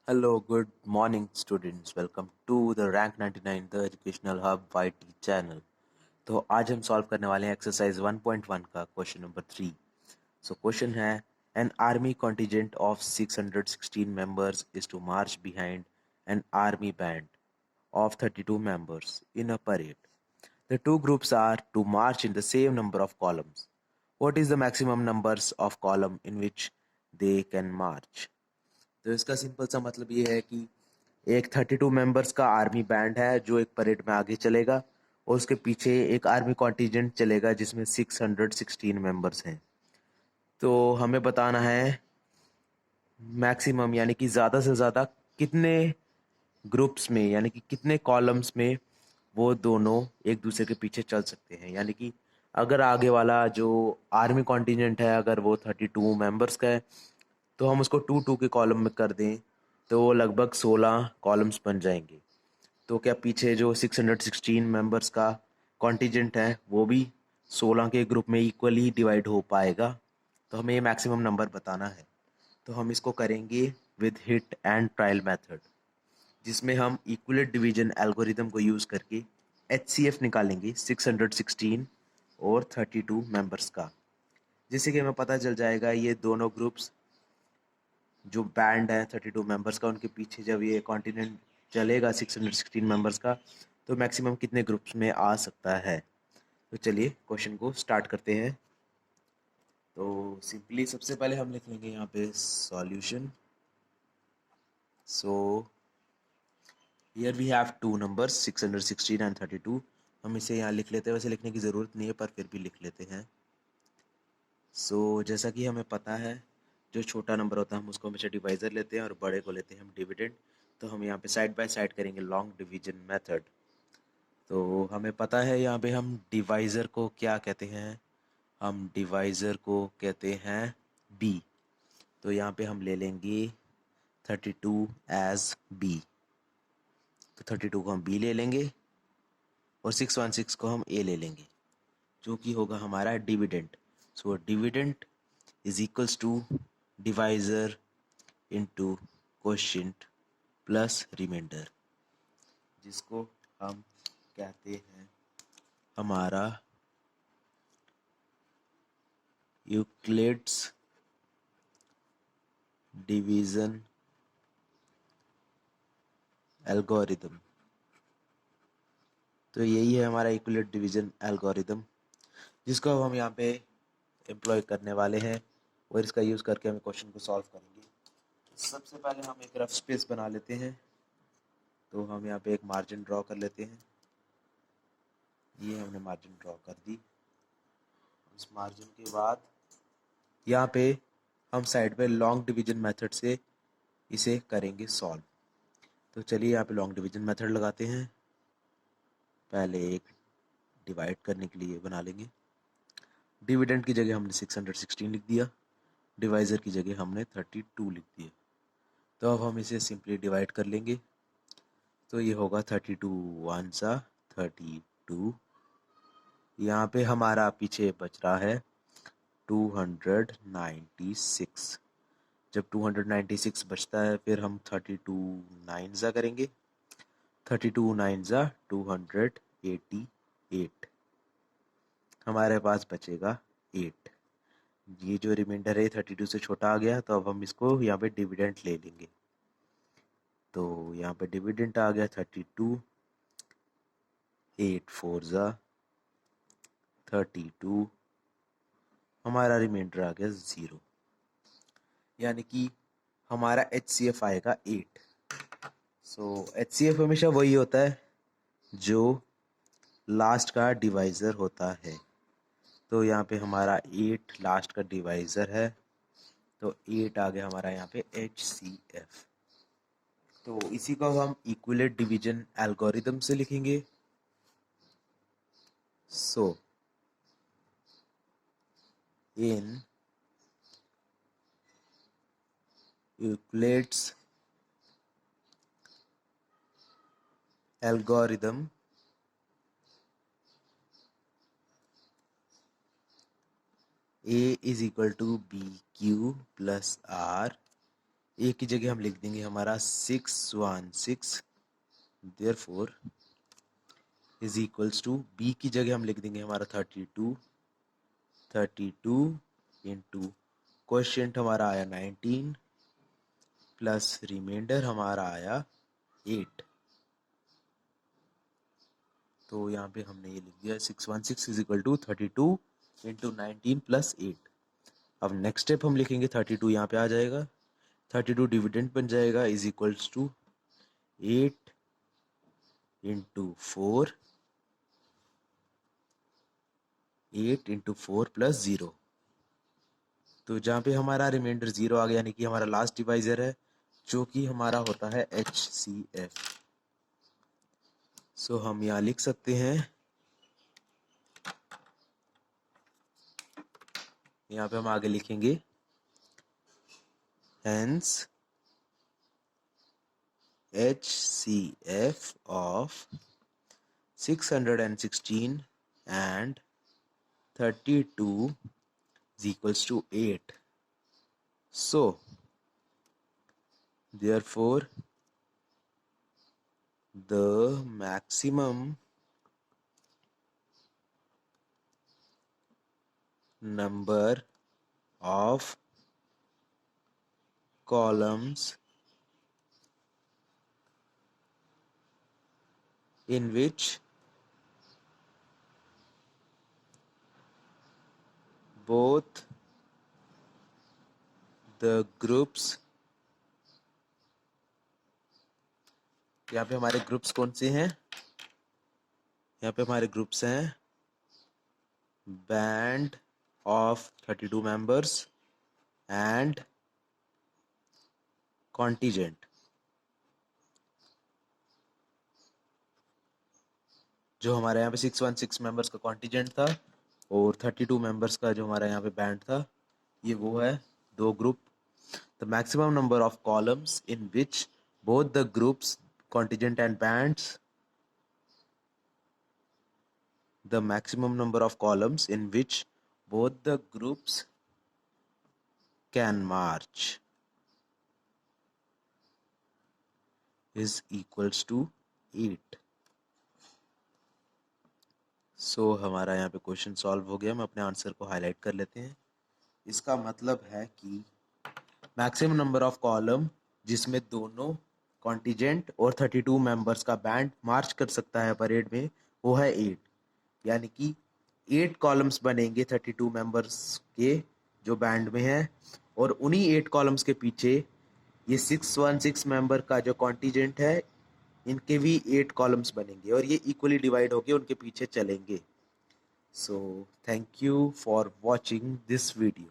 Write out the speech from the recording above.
Hello, good morning students. Welcome to the Rank 99 the Educational Hub YT channel. तो आज हम solve करने वाले हैं एक्सरसाइज 1.1 का क्वेश्चन नंबर 3। सो क्वेश्चन है an army contingent of 616 members is to march behind an army band of 32 members in a parade. The two groups are to march in the same number of columns. What is the maximum numbers of column in which they can march? तो इसका simple सा मतलब ये है कि एक 32 members का army band है जो एक परेड में आगे चलेगा और उसके पीछे एक आर्मी कॉन्टिजेंट चलेगा जिसमें 616 मेंबर्स हैं। तो हमें बताना है मैक्सिमम यानी कि ज़्यादा से ज़्यादा कितने ग्रुप्स में यानी कि कितने कॉलम्स में वो दोनों एक दूसरे के पीछे चल सकते हैं। यानी कि अगर आगे वाला जो आर्मी कॉन्टिजेंट है अगर वो 32 मेंबर्स का है तो हम उसको 2 2 के कॉलम में कर दें तो वो लगभग 16 कॉलम्स बन जाएंगे। तो क्या पीछे जो 616 मेंबर्स का कॉन्टिजेंट है वो भी 16 के ग्रुप में इक्वली डिवाइड हो पाएगा? तो हमें ये मैक्सिमम नंबर बताना है। तो हम इसको करेंगे with hit and trial method, जिसमें हम इक्वलेट डिवीजन एल्गोरिदम को यूज़ करके HCF निकालेंगे 616 और 32 मेंबर्स का, जिससे कि हमें पता चल जाएगा ये दोनों ग्रुप्स जो बैंड है 32 मेंबर्स का उनके पीछे जब ये कॉन्टिनेंट चलेगा 616 मेंबर्स का तो मैक्सिमम कितने ग्रुप्स में आ सकता है। तो चलिए क्वेश्चन को स्टार्ट करते हैं। तो सिंपली सबसे पहले हम लिख लेंगे यहाँ पे solution. So here we have two numbers 616 and 32। हम इसे यहाँ लिख लेते हैं, वैसे लिखने की ज़रूरत नहीं है पर फिर भी लिख लेते हैं। जैसा कि हमें पता है जो छोटा नंबर होता है हम उसको हमेशा डिवाइज़र लेते हैं और बड़े को लेते हैं हम डिविडेंड। तो हम यहाँ पे साइड बाय साइड करेंगे लॉन्ग डिवीजन मेथड। तो हमें पता है यहाँ पे हम डिवाइज़र को क्या कहते हैं, हम डिवाइज़र को कहते हैं बी। तो यहाँ पे हम ले लेंगे 32 एज बी। तो 32 को हम बी ले लेंगे और 616 को हम ए ले लेंगे जो कि होगा हमारा dividend. So dividend is equals to divisor into quotient plus remainder, जिसको हम कहते हैं हमारा यूक्लिड्स डिवीज़न एल्गोरिदम। तो यही है हमारा यूक्लिड डिवीज़न एल्गोरिदम जिसको अब हम यहाँ पे एम्प्लॉय करने वाले हैं और इसका यूज़ करके हम क्वेश्चन को सॉल्व करेंगे। सबसे पहले हम एक रफ स्पेस बना लेते हैं। तो हम यहाँ पे एक मार्जिन ड्रॉ कर लेते हैं। ये हमने मार्जिन ड्रॉ कर दी। इस मार्जिन के बाद यहाँ पे हम साइड पे लॉन्ग डिवीजन मेथड से इसे करेंगे सॉल्व। तो चलिए यहाँ पे लॉन्ग डिवीजन मेथड लगाते हैं। पहले एक डिवाइड करने के लिए बना लेंगे। डिविडेंड की जगह हमने 616 लिख दिया, डिवाइज़र की जगह हमने 32 लिख दिया। तो अब हम इसे सिंपली डिवाइड कर लेंगे। तो ये होगा 32 वन सा 32। यहाँ पे हमारा पीछे बच रहा है 296। जब 296 बचता है फिर हम 32 नाइन ज़ा करेंगे। 32 नाइन ज़ा 288। हमारे पास बचेगा 8। ये जो रिमाइंडर है 32 से छोटा आ गया तो अब हम इसको यहाँ पे डिविडेंड ले लेंगे। तो यहाँ पे डिविडेंड आ गया 32, 8 4 ज़ा 32, हमारा रिमाइंडर आ गया 0। यानी कि हमारा HCF आएगा 8। HCF हमेशा वही होता है जो लास्ट का डिवाइज़र होता है। तो यहाँ पे हमारा 8 लास्ट का डिवाइज़र है तो 8 आ गया हमारा यहाँ पे HCF। तो इसी को हम इक्विलेट डिवीजन एल्गोरिदम से लिखेंगे। In Euclid's algorithm A is equal to BQ plus R A की जगह हम लिख देंगे हमारा 616, therefore is equals to, B की जगह हम लिख देंगे हमारा 32 इंटू क्वोशिएंट हमारा आया 19 प्लस रिमाइंडर हमारा आया 8। तो यहाँ पे हमने ये लिख दिया 616 is equal to 32 into 19 plus 8। अब नेक्स्ट स्टेप हम लिखेंगे 32 यहाँ पे आ जाएगा, 32 डिविडेंड बन जाएगा is equals to 8 into 4, 8 into 4 plus 0। तो जहाँ पे हमारा रिमाइंडर 0 आ गया, यानी कि हमारा लास्ट डिवाइजर है, जो कि हमारा होता है HCF। सो हम यहाँ लिख सकते हैं, यहाँ पे हम आगे लिखेंगे hence HCF of 616 and 32 is equals to 8. So, therefore, the maximum number of columns in which both the groups, यहाँ पे हमारे ग्रुप्स कौन से हैं, यहाँ पे हमारे ग्रुप्स हैं band of 32 members and contingent. जो हमारे यहाँ पे 616 मेंबर्स का कॉन्टीजेंट था और 32 मेंबर्स का जो हमारा यहाँ पे बैंड था, ये वो है दो group. The maximum number of columns in which both the groups contingent and bands, the maximum number of columns in which both the groups can march is equals to 8. सो हमारा यहाँ पे क्वेश्चन सॉल्व हो गया। हम अपने answer को highlight कर लेते हैं। इसका मतलब है कि मैक्सिमम नंबर ऑफ कॉलम जिसमें दोनों कॉन्टीजेंट और 32 मेंबर्स का बैंड मार्च कर सकता है परेड में, वो है 8। यानी कि 8 कॉलम्स बनेंगे 32 मेंबर्स के जो बैंड में है, और उन्हीं 8 कॉलम्स के पीछे ये 616 मेंबर का जो कॉन्टीजेंट है, इनके भी 8 कॉलम्स बनेंगे और ये इक्वली डिवाइड होके उनके पीछे चलेंगे। So thank you for watching this video.